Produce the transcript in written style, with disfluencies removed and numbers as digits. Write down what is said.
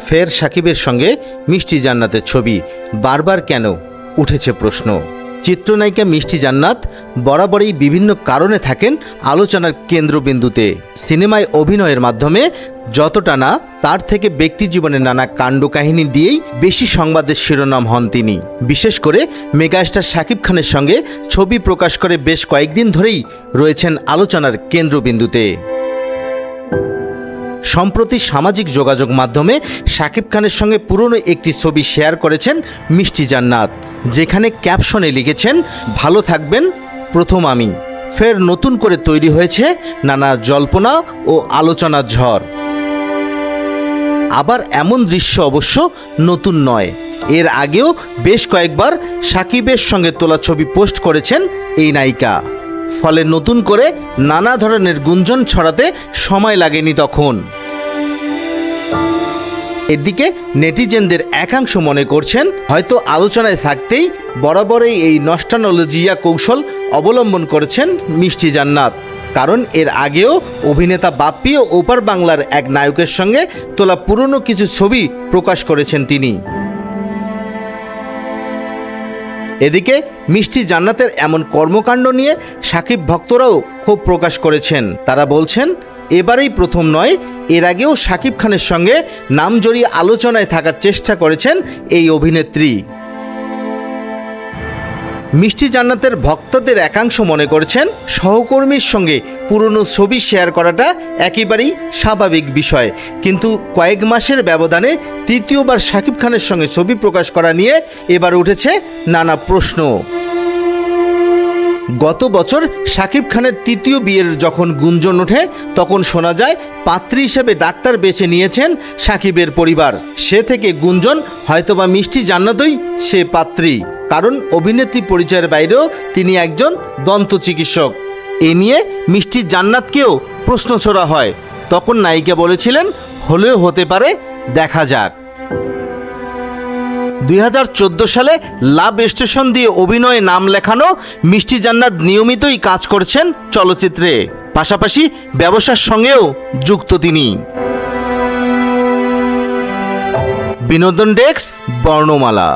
ফের সাকিবের সঙ্গে মিষ্টি জান্নাতের ছবি, বারবার কেন উঠেছে প্রশ্ন। চিত্রনায়িকা মিষ্টি জান্নাত বরাবরই বিভিন্ন কারণে থাকেন আলোচনার কেন্দ্রবিন্দুতে। সিনেমায় অভিনয়ের মাধ্যমে যতটা না, তার থেকে ব্যক্তিজীবনের নানা কাণ্ডকাহিনী দিয়েই বেশি সংবাদের শিরোনাম হন তিনি। বিশেষ করে মেগাস্টার শাকিব খানের সঙ্গে ছবি প্রকাশ করে বেশ কয়েকদিন ধরেই রয়েছেন আলোচনার কেন্দ্রবিন্দুতে। সম্প্রতি সামাজিক যোগাযোগ মাধ্যমে শাকিব খানের সঙ্গে পুরনো একটি ছবি শেয়ার করেছেন মিষ্টি জান্নাত, যেখানে ক্যাপশনে লিখেছেন, ভালো থাকবেন প্রথম আমি। ফের নতুন করে তৈরি হয়েছে নানা জল্পনা ও আলোচনার ঝড়। আবার এমন দৃশ্য অবশ্য নতুন নয়, এর আগেও বেশ কয়েকবার শাকিবের সঙ্গে তোলা ছবি পোস্ট করেছেন এই নায়িকা। ফলে নতুন করে নানা ধরনের গুঞ্জন ছড়াতে সময় লাগেনি তখন। এদিকে নেটিজেনদের একাংশ মনে করছেন, হয়তো আলোচনায় থাকতেই বরাবরই এই নস্টালজিয়া কৌশল অবলম্বন করেছেন মিষ্টি জান্নাত। কারণ এর আগেও অভিনেতা বাপ্পি ও ওপার বাংলার এক নায়কের সঙ্গে তোলা পুরনো কিছু ছবি প্রকাশ করেছেন তিনি। এদিকে মিষ্টি জান্নাতের এমন কর্মকাণ্ড নিয়ে শাকিব ভক্তরাও ক্ষোভ প্রকাশ করেছেন। তারা বলছেন, এবারেই প্রথম নয়, এর আগেও শাকিব খানের সঙ্গে নাম জড়িয়ে আলোচনায় থাকার চেষ্টা করেছেন এই অভিনেত্রী। মিষ্টি জান্নাতের ভক্তদের একাংশ মনে করছেন, সহকর্মীর সঙ্গে পুরনো ছবি শেয়ার করাটা একেবারেই স্বাভাবিক বিষয়, কিন্তু কয়েক মাসের ব্যবধানে তৃতীয়বার শাকিব খানের সঙ্গে ছবি প্রকাশ করা নিয়ে এবার উঠেছে নানা প্রশ্ন। গত বছর শাকিব খানের তৃতীয় বিয়ের যখন গুঞ্জন ওঠে, তখন শোনা যায় পাত্রী হিসেবে ডাক্তার বেছে নিয়েছেন শাকিবের পরিবার। সে থেকে গুঞ্জন হয়তোবা মিষ্টি জান্নাতই সে পাত্রী, কারণ অভিনেত্রী পরিচয়ের বাইরেও তিনি একজন দন্ত চিকিৎসক। এ নিয়ে মিষ্টি জান্নাতকেও প্রশ্ন ছোড়া হয়, তখন নায়িকা বলেছিলেন, হলেও হতে পারে, দেখা যাক। 2014 সালে লাভ স্টেশন দিয়ে অভিনয়ে নাম লেখানো মিষ্টি জান্নাত নিয়মিতই কাজ করছেন চলচ্চিত্রে, পাশাপাশি ব্যবসার সঙ্গেও যুক্ত তিনি। বিনোদন ডেস্ক, বর্ণমালা।